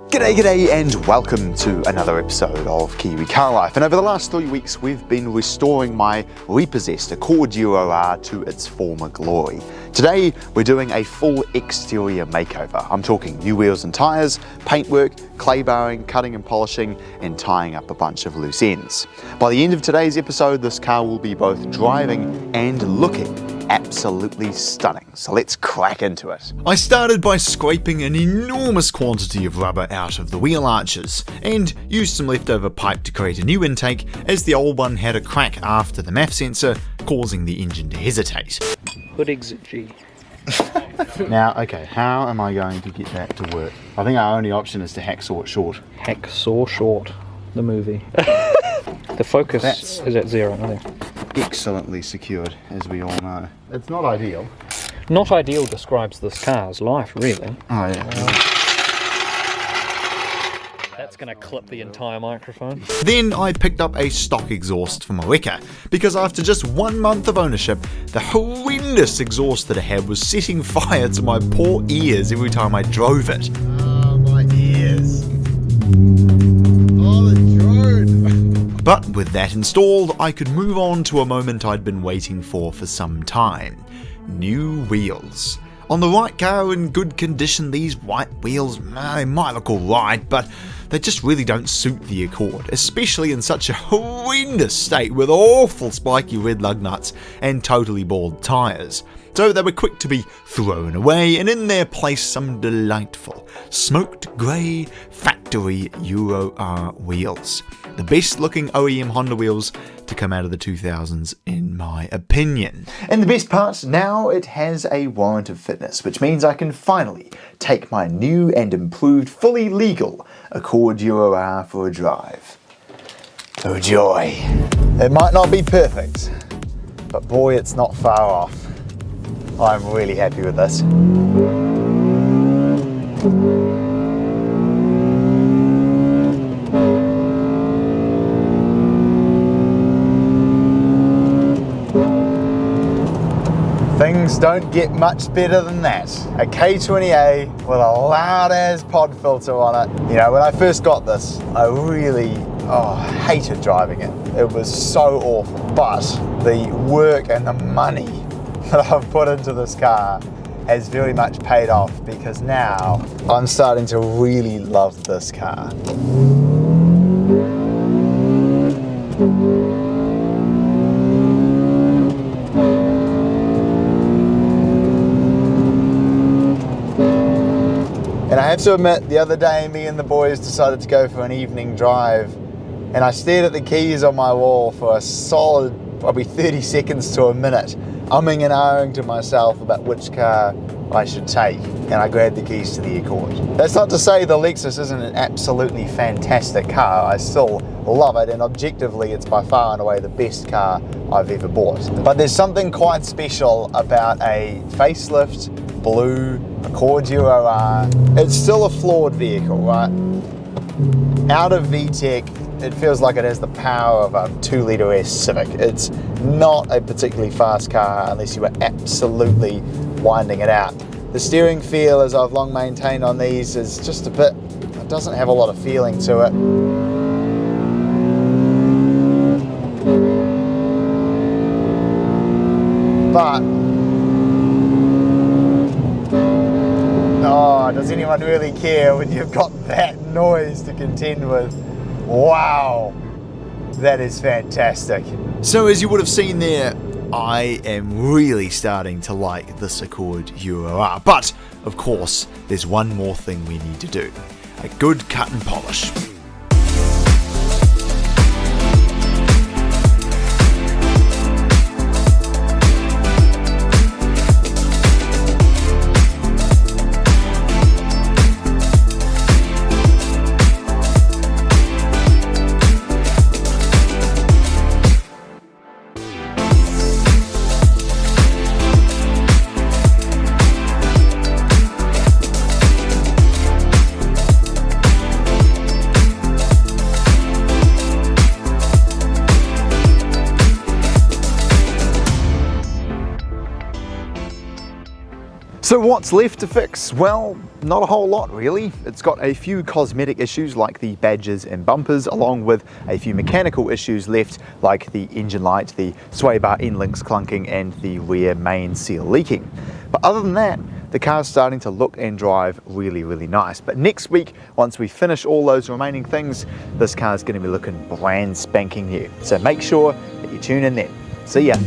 G'day and welcome to another episode of Kiwi Car Life. And over the last 3 weeks we've been restoring my Repossessed Accord Euro R to its former glory. Today we're doing a full exterior makeover. I'm talking new wheels and tyres, paintwork, clay barring, cutting and polishing, and tying up a bunch of loose ends. By the end of today's episode this car will be both driving and looking absolutely stunning. So let's crack into it. I started by scraping an enormous quantity of rubber out of the wheel arches and used some leftover pipe to create a new intake, as the old one had a crack after the MAF sensor, causing the engine to hesitate. Hood exit G. Now, okay, how am I going to get that to work? I think our only option is to hacksaw it short. Hacksaw short, the movie. The focus is at 0, I think. Excellently secured, as we all know. It's not ideal. Not ideal describes this car's life, really. Oh yeah. That's going to clip the entire microphone. Then I picked up a stock exhaust from a wrecker, because after just 1 month of ownership, the horrendous exhaust that I had was setting fire to my poor ears every time I drove it. Oh, my ears. Oh, the drone. But with that installed, I could move on to a moment I'd been waiting for some time. New wheels. On the right car in good condition, these white wheels, they might look alright, but they just really don't suit the Accord, especially in such a horrendous state with awful spiky red lug nuts and totally bald tyres. So they were quick to be thrown away, and in their place some delightful, smoked grey factory Euro R wheels. The best looking OEM Honda wheels to come out of the 2000s in my opinion. And the best part, now it has a warrant of fitness, which means I can finally take my new and improved, fully legal Accord Euro R for a drive. Oh joy. It might not be perfect, but boy it's not far off. I'm really happy with this. Things don't get much better than that. A K20A with a loud ass pod filter on it. You know, when I first got this, I really hated driving it. It was so awful. But the work and the money that I've put into this car has very much paid off, because now I'm starting to really love this car. And I have to admit, the other day me and the boys decided to go for an evening drive, and I stared at the keys on my wall for a solid probably 30 seconds to a minute, umming and ahhing to myself about which car I should take, and I grabbed the keys to the Accord. That's not to say the Lexus isn't an absolutely fantastic car. I still love it, and objectively it's by far and away the best car I've ever bought. But there's something quite special about a facelift blue Accord Euro R. It's still a flawed vehicle, right? Out of VTEC, it feels like it has the power of a 2-litre S Civic. It's not a particularly fast car unless you are absolutely winding it out. The steering feel, as I've long maintained on these, is just a bit, it doesn't have a lot of feeling to it. But, oh, does anyone really care when you've got that noise to contend with? Wow, that is fantastic. So as you would have seen there, I am really starting to like this Accord Euro R. But, of course, there's one more thing we need to do. A good cut and polish. So what's left to fix? Well, not a whole lot really. It's got a few cosmetic issues like the badges and bumpers, along with a few mechanical issues left like the engine light, the sway bar end links clunking, and the rear main seal leaking. But other than that, the car's starting to look and drive really, really nice. But next week, once we finish all those remaining things, this car's going to be looking brand spanking new. So make sure that you tune in then. See ya.